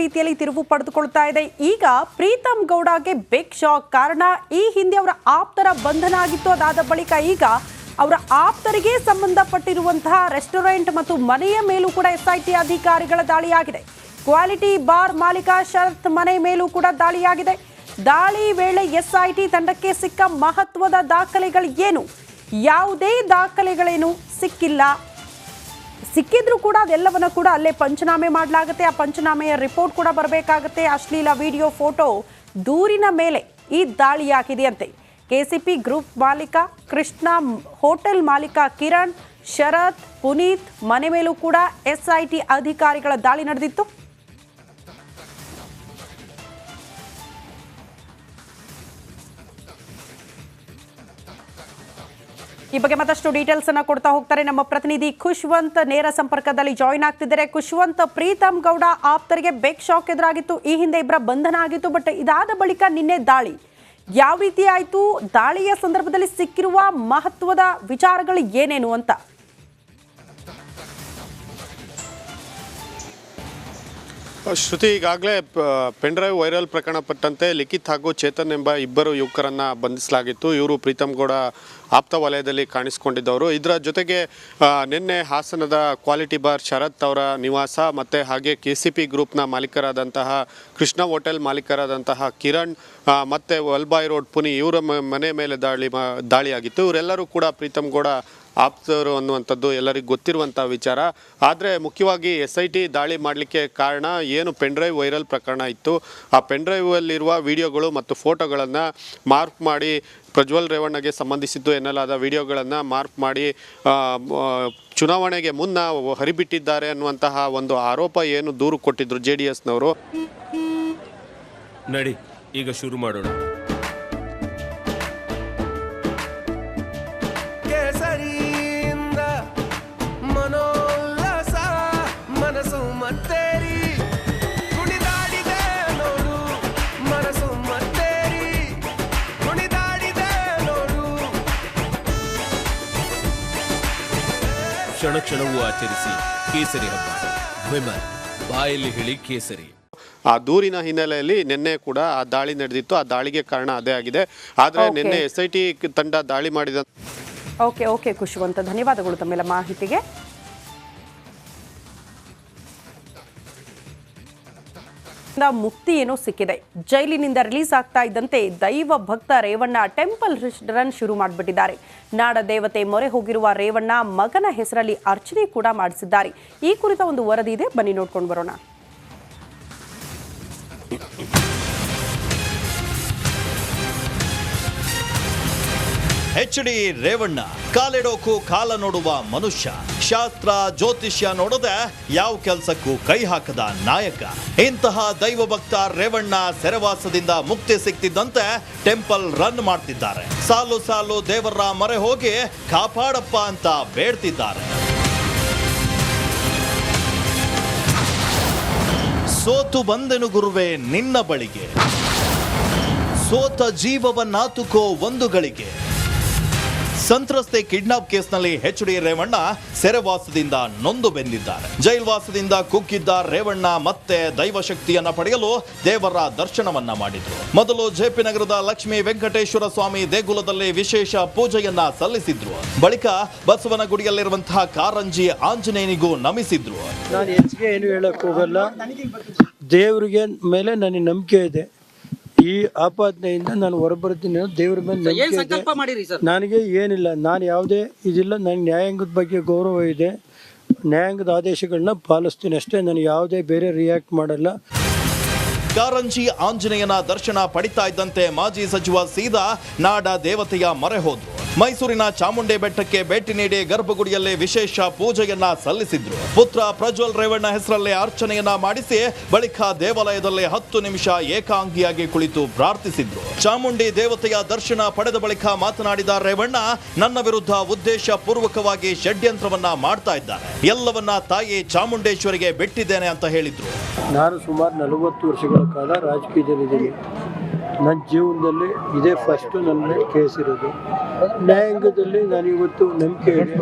ರೀತಿಯಲ್ಲಿ ತಿರುವು ಪಡೆದುಕೊಳ್ತಾ ಇದೆ. ಈಗ ಪ್ರೀತಮ್ ಗೌಡಗೆ ಬಿಗ್ ಶಾಕ್. ಕಾರಣ ಈ ಹಿಂದೆ ಅವರ ಆಪ್ತರ ಬಂಧನ ಆಗಿತ್ತು. ಅದಾದ ಬಳಿಕ ಈಗ ಅವರ ಆಪ್ತರಿಗೆ ಸಂಬಂಧಪಟ್ಟಿರುವಂತಹ ರೆಸ್ಟೋರೆಂಟ್ ಮತ್ತು ಮನೆಯ ಮೇಲೂ ಕೂಡ ಎಸ್ಐಟಿ ಅಧಿಕಾರಿಗಳ ದಾಳಿಯಾಗಿದೆ. ಕ್ವಾಲಿಟಿ ಬಾರ್ ಮಾಲೀಕ ಶರತ್ ಮನೆ ಮೇಲೂ ಕೂಡ ದಾಳಿಯಾಗಿದೆ. ದಾಳಿ ವೇಳೆ ಎಸ್ಐಟಿ ತಂಡಕ್ಕೆ ಸಿಕ್ಕ ಮಹತ್ವದ ದಾಖಲೆಗಳು ಏನು? ಯಾವುದೇ ದಾಖಲೆಗಳೇನು ಸಿಕ್ಕಿಲ್ಲ. ಸಿಕ್ಕಿದ್ರೂ ಕೂಡ ಅದೆಲ್ಲವನ್ನ ಕೂಡ ಅಲ್ಲೇ ಪಂಚನಾಮೆ ಮಾಡಲಾಗುತ್ತೆ. ಆ ಪಂಚನಾಮೆಯ ರಿಪೋರ್ಟ್ ಕೂಡ ಬರಬೇಕಾಗುತ್ತೆ. ಅಶ್ಲೀಲ ವಿಡಿಯೋ, ಫೋಟೋ ದೂರಿನ ಮೇಲೆ ಈ ದಾಳಿಯಾಗಿದೆಯಂತೆ. ಕೆಸಿಪಿ ಗ್ರೂಪ್ ಮಾಲೀಕ ಕೃಷ್ಣ, ಹೋಟೆಲ್ ಮಾಲೀಕ ಕಿರಣ್, ಶರತ್, ಪುನೀತ್ ಮನೆ ಮೇಲೂ ಕೂಡ ಎಸ್ಐಟಿ ಅಧಿಕಾರಿಗಳ ದಾಳಿ ನಡೆದಿತ್ತು. ಈ ಬಗ್ಗೆ ಮತ್ತಷ್ಟು ಡೀಟೇಲ್ಸ್ ಅನ್ನ ಕೊಡ್ತಾ ಹೋಗ್ತಾರೆ ನಮ್ಮ ಪ್ರತಿನಿಧಿ ಖುಷ್ವಂತ್. ನೇರ ಸಂಪರ್ಕದಲ್ಲಿ ಜಾಯಿನ್ ಆಗ್ತಿದ್ದಾರೆ. ಖುಷ್ವಂತ್, ಪ್ರೀತಮ್ ಗೌಡ ಆಪ್ತರಿಗೆ ಬಿಗ್ ಶಾಕ್ ಎದುರಾಗಿತ್ತು. ಈ ಹಿಂದೆ ಇಬ್ಬರ ಬಂಧನ ಆಗಿತ್ತು. ಬಟ್ ಇದಾದ ಬಳಿಕ ನಿನ್ನೆ ದಾಳಿ ಯಾವ ರೀತಿ ಆಯಿತು? ದಾಳಿಯ ಸಂದರ್ಭದಲ್ಲಿ ಸಿಕ್ಕಿರುವ ಮಹತ್ವದ ವಿಚಾರಗಳು ಏನೇನು ಅಂತ? ಶ್ರುತಿ, ಈಗಾಗಲೇ ಪೆನ್ಡ್ರೈವ್ ವೈರಲ್ ಪ್ರಕರಣ ಪಟ್ಟಂತೆ ಲಿಖಿತ್ ಹಾಗೂ ಚೇತನ್ ಎಂಬ ಇಬ್ಬರು ಯುವಕರನ್ನು ಬಂಧಿಸಲಾಗಿತ್ತು. ಇವರು ಪ್ರೀತಮ್ ಗೌಡ ಆಪ್ತ ವಲಯದಲ್ಲಿ ಕಾಣಿಸಿಕೊಂಡಿದ್ದವರು. ಇದರ ಜೊತೆಗೆ ನಿನ್ನೆ ಹಾಸನದ ಕ್ವಾಲಿಟಿ ಬಾರ್ ಶರತ್ ಅವರ ನಿವಾಸ ಮತ್ತು ಹಾಗೆ ಕೆಸಿಪಿ ಗ್ರೂಪ್ನ ಮಾಲೀಕರಾದಂತಹ ಕೃಷ್ಣ, ಹೋಟೆಲ್ ಮಾಲೀಕರಾದಂತಹ ಕಿರಣ್ ಮತ್ತು ವಲ್ಬಾಯ್ ರೋಡ್ ಪುನಿ ಇವರ ಮನೆ ಮೇಲೆ ದಾಳಿಯಾಗಿತ್ತು. ಇವರೆಲ್ಲರೂ ಕೂಡ ಪ್ರೀತಮ್ ಗೌಡ ಆಪ್ತರು ಅನ್ನುವಂಥದ್ದು ಎಲ್ಲರಿಗೂ ಗೊತ್ತಿರುವಂಥ ವಿಚಾರ. ಆದರೆ ಮುಖ್ಯವಾಗಿ SIT ದಾಳಿ ಮಾಡಲಿಕ್ಕೆ ಕಾರಣ ಏನು, ಪೆನ್ಡ್ರೈವ್ ವೈರಲ್ ಪ್ರಕರಣ ಇತ್ತು. ಆ ಪೆನ್ಡ್ರೈವಲ್ಲಿರುವ ವಿಡಿಯೋಗಳು ಮತ್ತು ಫೋಟೋಗಳನ್ನು ಮಾರ್ಕ್ ಮಾಡಿ ಪ್ರಜ್ವಲ್ ರೇವಣ್ಣಗೆ ಸಂಬಂಧಿಸಿದ್ದು ಎನ್ನಲಾದ ವಿಡಿಯೋಗಳನ್ನು ಮಾರ್ಕ್ ಮಾಡಿ ಚುನಾವಣೆಗೆ ಮುನ್ನ ಹರಿಬಿಟ್ಟಿದ್ದಾರೆ ಅನ್ನುವಂತಹ ಒಂದು ಆರೋಪ ಏನು ದೂರು ಕೊಟ್ಟಿದ್ರು JDSನವರು. ನಡಿ ಈಗ ಶುರು ಮಾಡೋಣ. ಕ್ಷಣ ಕ್ಷಣವೂ ಆಚರಿಸಿ ಕೇಸರಿ ಹಬ್ಬ. ವಿಮಲ್ ಬಾಯಲ್ಲಿ ಹೇಳಿ ಕೇಸರಿ. ಆ ದೂರಿನ ಹಿನ್ನೆಲೆಯಲ್ಲಿ ನಿನ್ನೆ ಕೂಡ ಆ ದಾಳಿ ನಡೆದಿತ್ತು. ಆ ದಾಳಿಗೆ ಕಾರಣ ಅದೇ ಆಗಿದೆ. ಆದರೆ ನಿನ್ನೆ SIT ತಂಡ ದಾಳಿ ಮಾಡಿದ. ಓಕೆ ಖುಷ್ವಂತ, ಧನ್ಯವಾದಗಳು ತಮ್ಮೆಲ್ಲ ಮಾಹಿತಿಗೆ. ಮುಕ್ತಿ ಏನೋ ಸಿಕ್ಕಿದೆ. ಜೈಲಿನಿಂದ ರಿಲೀಸ್ ಆಗ್ತಾ ಇದ್ದಂತೆ ದೈವ ಭಕ್ತ ರೇವಣ್ಣ ಟೆಂಪಲ್ ರನ್ ಶುರು ಮಾಡಿಬಿಟ್ಟಿದ್ದಾರೆ. ನಾಡ ದೇವತೆ ಮೊರೆ ಹೋಗಿರುವ ರೇವಣ್ಣ ಮಗನ ಹೆಸರಲ್ಲಿ ಅರ್ಚನೆ ಕೂಡ ಮಾಡಿಸಿದ್ದಾರೆ. ಈ ಕುರಿತ ಒಂದು ವರದಿ ಇದೆ, ಬನ್ನಿ ನೋಡ್ಕೊಂಡು ಬರೋಣ. HD ರೇವಣ್ಣ ಕಾಲೆಡೋಕು ಕಾಲ ನೋಡುವ ಮನುಷ್ಯ. ಶಾಸ್ತ್ರ ಜ್ಯೋತಿಷ್ಯ ನೋಡದೆ ಯಾವ ಕೆಲಸಕ್ಕೂ ಕೈ ಹಾಕದ ನಾಯಕ. ಇಂತಹ ದೈವ ಭಕ್ತ ರೇವಣ್ಣ ಸೆರೆವಾಸದಿಂದ ಮುಕ್ತಿ ಸಿಕ್ತಿದ್ದಂತೆ ಟೆಂಪಲ್ ರನ್ ಮಾಡ್ತಿದ್ದಾರೆ. ಸಾಲು ಸಾಲು ದೇವರ ಮೊರೆ ಹೋಗಿ ಕಾಪಾಡಪ್ಪ ಅಂತ ಬೇಡ್ತಿದ್ದಾರೆ. ಸೋತು ಬಂದೆನು ಗುರುವೆ ನಿನ್ನ ಬಳಿಗೆ, ಸೋತ ಜೀವವನ್ನಾತುಕೋ ಒಂದು ಗಳಿಗೆ. ಸಂತ್ರಸ್ತೆ ಕಿಡ್ನಾಪ್ ಕೇಸ್ನಲ್ಲಿ HD ರೇವಣ್ಣ ಸೆರೆವಾಸದಿಂದ ನೊಂದು ಬೆಂದಿದ್ದಾರೆ. ಜೈಲ್ವಾಸದಿಂದ ಕುಗ್ಗಿದ್ದ ರೇವಣ್ಣ ಮತ್ತೆ ದೈವಶಕ್ತಿಯನ್ನ ಪಡೆಯಲು ದೇವರ ದರ್ಶನವನ್ನ ಮಾಡಿದ್ರು. ಮೊದಲು JP ನಗರದ ಲಕ್ಷ್ಮೀ ವೆಂಕಟೇಶ್ವರ ಸ್ವಾಮಿ ದೇಗುಲದಲ್ಲಿ ವಿಶೇಷ ಪೂಜೆಯನ್ನ ಸಲ್ಲಿಸಿದ್ರು. ಬಳಿಕ ಬಸವನಗುಡಿಯಲ್ಲಿರುವಂತಹ ಕಾರಂಜಿ ಆಂಜನೇಯನಿಗೂ ನಮಿಸಿದ್ರು. ನಾನು ಹೆಚ್ಚಿಗೆ ಏನು ಹೇಳಕ್ ಹೋಗಲ್ಲ. ದೇವರಿಗೆ ಮೇಲೆ ನನಗೆ ನಂಬಿಕೆ ಇದೆ. ಈ ಆಪಾದನೆಯಿಂದ ನಾನು ಹೊರಬರ್ತೀನಿ. ದೇವರ ಮೇಲೆ ನಂಬಿಕೆ ಇದೆ. ನನಗೆ ಏನಿಲ್ಲ, ನಾನು ಯಾವುದೇ ಇದಿಲ್ಲ. ನನಗೆ ನ್ಯಾಯಾಂಗದ ಬಗ್ಗೆ ಗೌರವ ಇದೆ. ನ್ಯಾಯಾಂಗದ ಆದೇಶಗಳನ್ನ ಪಾಲಿಸ್ತೀನಿ ಅಷ್ಟೇ. ನಾನು ಯಾವುದೇ ಬೇರೆ ರಿಯಾಕ್ಟ್ ಮಾಡಲ್ಲ. ಕಾರಂಜಿ ಆಂಜನೇಯನ ದರ್ಶನ ಪಡಿತಾ ಇದ್ದಂತೆ ಮಾಜಿ ಸಚಿವ ಸೀದಾ ನಾಡ ದೇವತೆಯ ಮೊರೆ ಹೋದ್ರು. ಮೈಸೂರಿನ ಚಾಮುಂಡಿ ಬೆಟ್ಟಕ್ಕೆ ಭೇಟಿ ನೀಡಿ ಗರ್ಭಗುಡಿಯಲ್ಲಿ ವಿಶೇಷ ಪೂಜೆಯನ್ನ ಸಲ್ಲಿಸಿದ್ರು. ಪುತ್ರ ಪ್ರಜ್ವಲ್ ರೇವಣ್ಣ ಹೆಸರಲ್ಲೇ ಅರ್ಚನೆಯನ್ನ ಮಾಡಿಸಿ ಬಳಿಕ ದೇವಾಲಯದಲ್ಲಿ 10 ನಿಮಿಷ ಏಕಾಂಗಿಯಾಗಿ ಕುಳಿತು ಪ್ರಾರ್ಥಿಸಿದ್ರು. ಚಾಮುಂಡಿ ದೇವತೆಯ ದರ್ಶನ ಪಡೆದ ಬಳಿಕ ಮಾತನಾಡಿದ ರೇವಣ್ಣ, ನನ್ನ ವಿರುದ್ಧ ಉದ್ದೇಶ ಪೂರ್ವಕವಾಗಿ ಷಡ್ಯಂತ್ರವನ್ನ ಮಾಡ್ತಾ ಇದ್ದಾರೆ. ಎಲ್ಲವನ್ನ ತಾಯಿ ಚಾಮುಂಡೇಶ್ವರಿಗೆ ಬಿಟ್ಟಿದ್ದೇನೆ ಅಂತ ಹೇಳಿದ್ರು. ನಾನು ಸುಮಾರು 40 ವರ್ಷಗಳ ಕಾಲ ರಾಜಕೀಯದಲ್ಲಿದ್ದೀನಿ. ನನ್ನ ಜೀವನದಲ್ಲಿ ಇದೇ ಫಸ್ಟ್ ನನ್ನ ಕೇಸ್ ಇರೋದು. ನ್ಯಾಯಾಂಗದಲ್ಲಿ ನಾನು ಇವತ್ತು ನಂಬಿಕೆ ಇದೆ.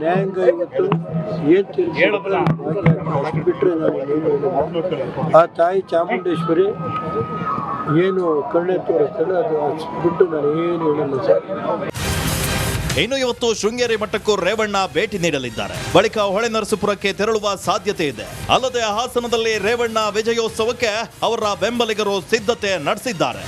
ನ್ಯಾಯಾಂಗ ಇವತ್ತು ಏನ್ ಬಿಟ್ಟರೆ ನಾನು ಏನು ಹೇಳಲ್ಲ. ಆ ತಾಯಿ ಚಾಮುಂಡೇಶ್ವರಿ ಏನು ಕರುಣೆ ತೋರಿಸ್ತಾಳೆ ಅದು ಬಿಟ್ಟು ನಾನು ಏನು ಹೇಳಲ್ಲ ಸರ್. ಇನ್ನು ಇವತ್ತು ಶೃಂಗೇರಿ ಮಠಕ್ಕೂ ರೇವಣ್ಣ ಭೇಟಿ ನೀಡಲಿದ್ದಾರೆ. ಬಳಿಕ ಹೊಳೆನರಸೀಪುರಕ್ಕೆ ತೆರಳುವ ಸಾಧ್ಯತೆ ಇದೆ. ಅಲ್ಲದೆ ಹಾಸನದಲ್ಲಿ ರೇವಣ್ಣ ವಿಜಯೋತ್ಸವಕ್ಕೆ ಅವರ ಬೆಂಬಲಿಗರು ಸಿದ್ಧತೆ ನಡೆಸಿದ್ದಾರೆ.